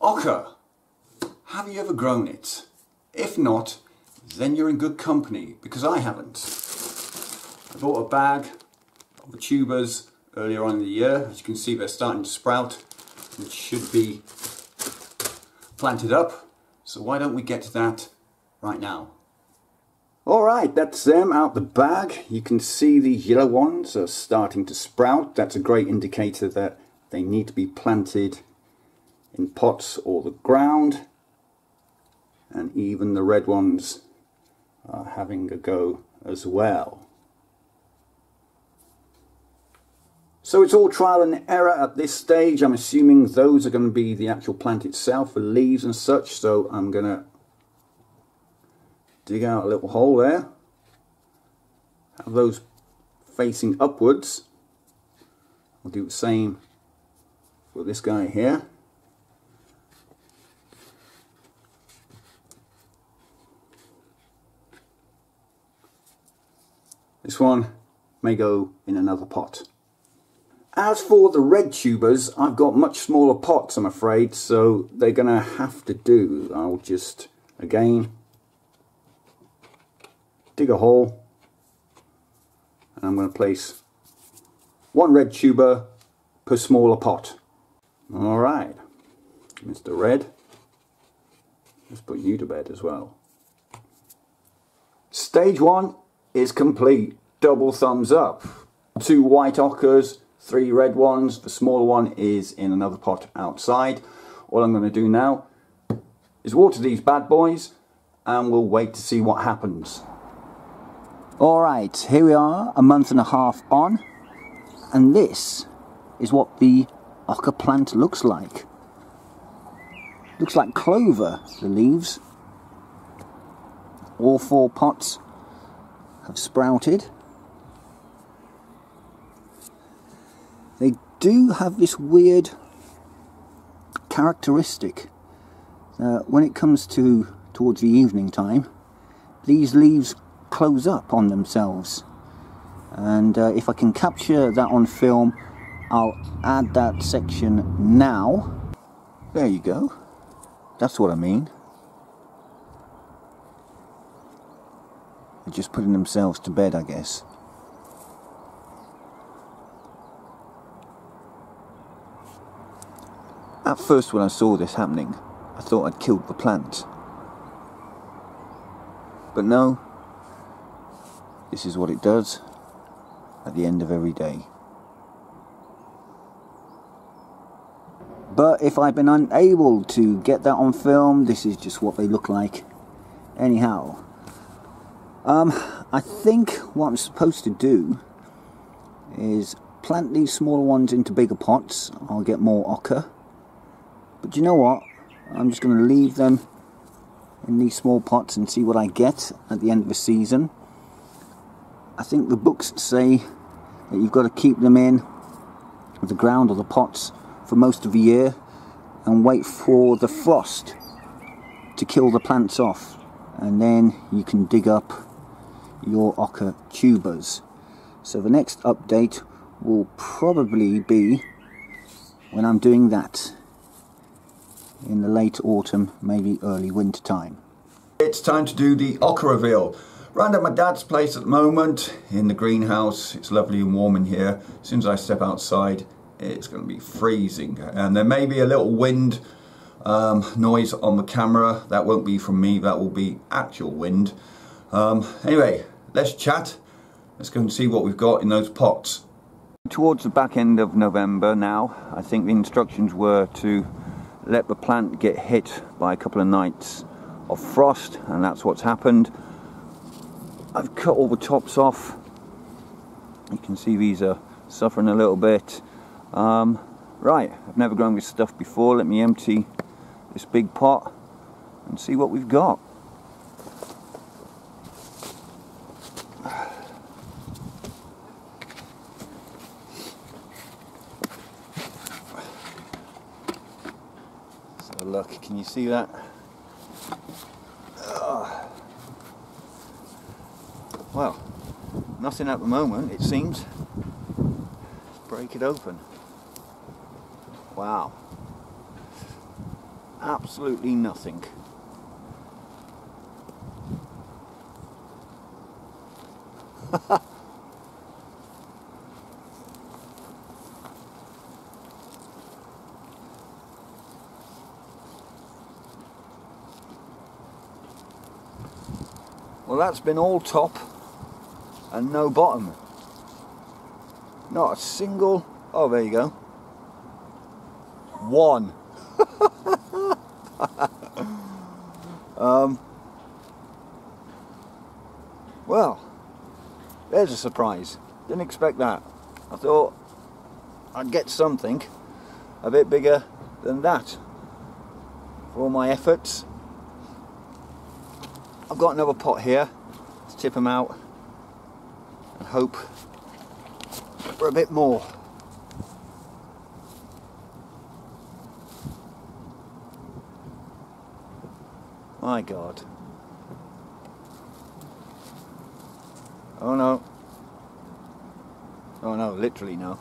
Ochre. Have you ever grown it? If not, then you're in good company, because I haven't. I bought a bag of the tubers earlier on in the year. As you can see, they're starting to sprout and should be planted up. So why don't we get to that right now? Alright, that's them out the bag. You can see the yellow ones are starting to sprout. That's a great indicator that they need to be planted in pots or the ground. And even the red ones are having a go as well. So it's all trial and error at this stage. I'm assuming those are going to be the actual plant itself, the leaves and such. So I'm going to dig out a little hole there. Have those facing upwards. I'll do the same for this guy here. This one may go in another pot. As for the red tubers, I've got much smaller pots, I'm afraid, so they're going to have to do. I'll just, again, dig a hole, and I'm going to place one red tuber per smaller pot. Alright, Mr. Red, let's put you to bed as well. Stage 1 is complete. Double thumbs up. 2 white ochres, 3 red ones. The smaller one is in another pot outside. All I'm going to do now is water these bad boys and we'll wait to see what happens. Alright, here we are, a month and a half on, and this is what the ochre plant looks like. Looks like clover, the leaves. All 4 pots have sprouted. They do have this weird characteristic. When it comes towards the evening time, these leaves close up on themselves. And if I can capture that on film, I'll add that section now. There you go. That's what I mean. They're just putting themselves to bed, I guess. At first, when I saw this happening, I thought I'd killed the plant. But no, this is what it does at the end of every day. But if I've been unable to get that on film, this is just what they look like. Anyhow, I think what I'm supposed to do is plant these smaller ones into bigger pots. I'll get more ochre. But you know what? I'm just going to leave them in these small pots and see what I get at the end of the season. I think the books say that you've got to keep them in the ground or the pots for most of the year and wait for the frost to kill the plants off, and then you can dig up your ochre tubers. So the next update will probably be when I'm doing that in the late autumn, maybe early winter time. It's time to do the ochre reveal. Round at my dad's place at the moment in the greenhouse. It's lovely and warm in here. As soon as I step outside, it's going to be freezing, and there may be a little wind noise on the camera. That won't be from me, that will be actual wind. Anyway, let's chat. Let's go and see what we've got in those pots. Towards the back end of November now, I think the instructions were to let the plant get hit by a couple of nights of frost, and that's what's happened. I've cut all the tops off. You can see these are suffering a little bit. Right, I've never grown this stuff before. Let me empty this big pot and see what we've got. So look, can you see that? Well, nothing at the moment, it seems. Let's break it open. Wow. Absolutely nothing. Well, that's been all top and no bottom. Not a single... Oh, there you go. One. Well, there's a surprise. Didn't expect that. I thought I'd get something a bit bigger than that for all my efforts. I've got another pot here. Let's tip them out and hope for a bit more. My God. Oh no. Oh no, literally no.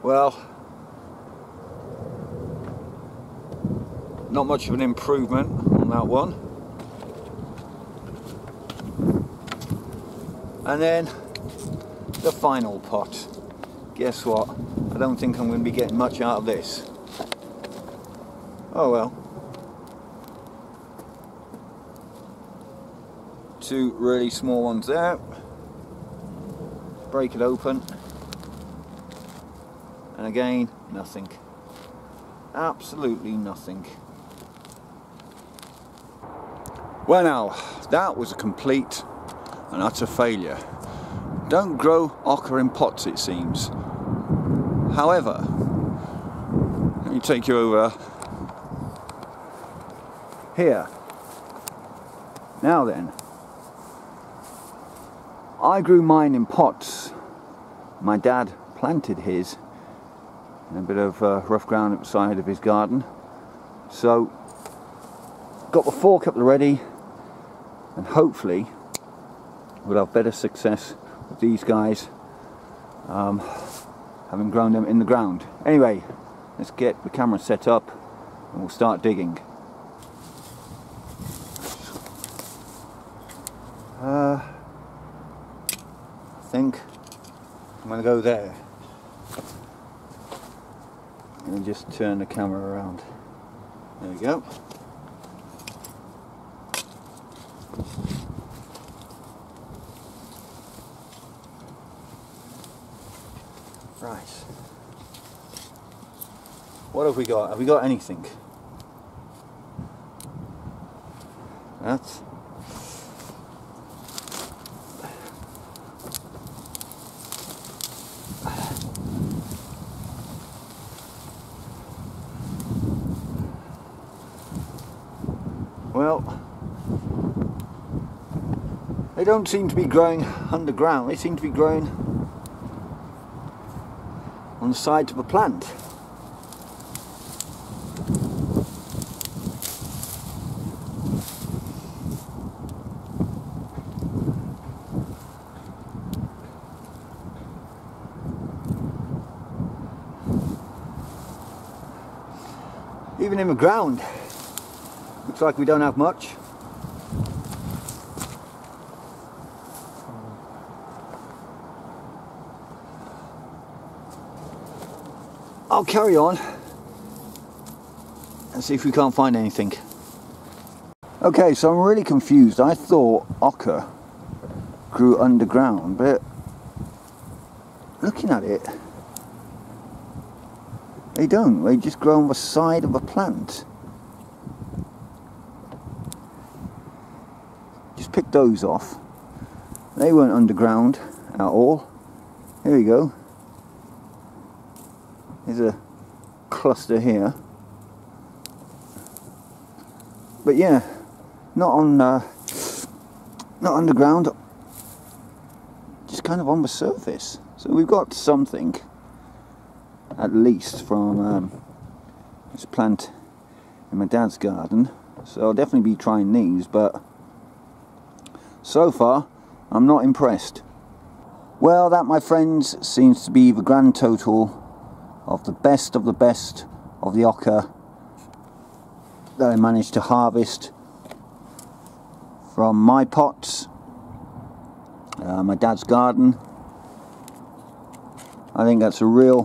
Well, not much of an improvement on that one. And then the final pot. Guess what? I don't think I'm going to be getting much out of this. Oh well. Two really small ones there. Break it open. And again, nothing. Absolutely nothing. Well now, that was a complete and utter failure. Don't grow ochre in pots, it seems. However, let me take you over here. Now then, I grew mine in pots. My dad planted his in a bit of rough ground at the side of his garden. So, got the fork up ready, and hopefully we'll have better success with these guys having grown them in the ground. Anyway, let's get the camera set up and we'll start digging. I think I'm going to go there and just turn the camera around. There we go. Right. What have we got? Have we got anything? That's... Well, they don't seem to be growing underground, they seem to be growing on the sides of a plant. Even in the ground, looks like we don't have much. I'll carry on and see if we can't find anything. Okay, so I'm really confused. I thought ochre grew underground, but looking at it, they don't. They just grow on the side of a plant. Just pick those off. They weren't underground at all. Here we go. There's a cluster here. But yeah, not underground, just kind of on the surface. So we've got something, at least, from this plant in my dad's garden, so I'll definitely be trying these, but so far I'm not impressed. Well, that, my friends, seems to be the grand total of the best of the ochre that I managed to harvest from my pots, my dad's garden. I think that's a real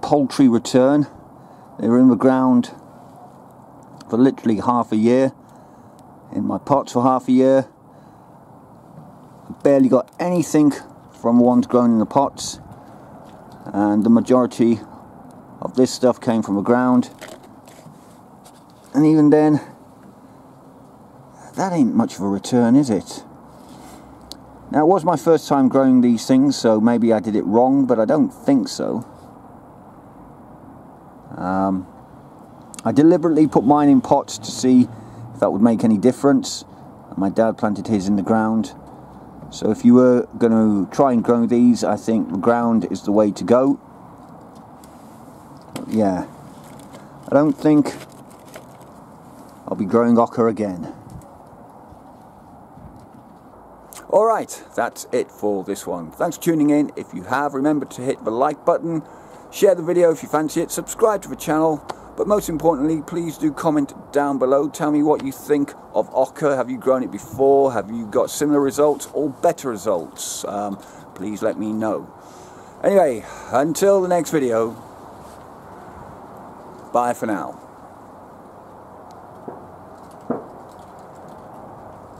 paltry return. They were in the ground for literally half a year, in my pots for half a year. I barely got anything from the ones grown in the pots, and the majority of this stuff came from the ground. And even then, that ain't much of a return, is it? Now, it was my first time growing these things, so maybe I did it wrong, but I don't think so. I deliberately put mine in pots to see if that would make any difference. My dad planted his in the ground. So if you were going to try and grow these, I think the ground is the way to go. But yeah, I don't think I'll be growing ochre again. Alright, that's it for this one. Thanks for tuning in. If you have, remember to hit the like button, share the video if you fancy it, subscribe to the channel, but most importantly, please do comment down below. Tell me what you think of ochre. Have you grown it before? Have you got similar results or better results? Please let me know. Anyway, until the next video, bye for now.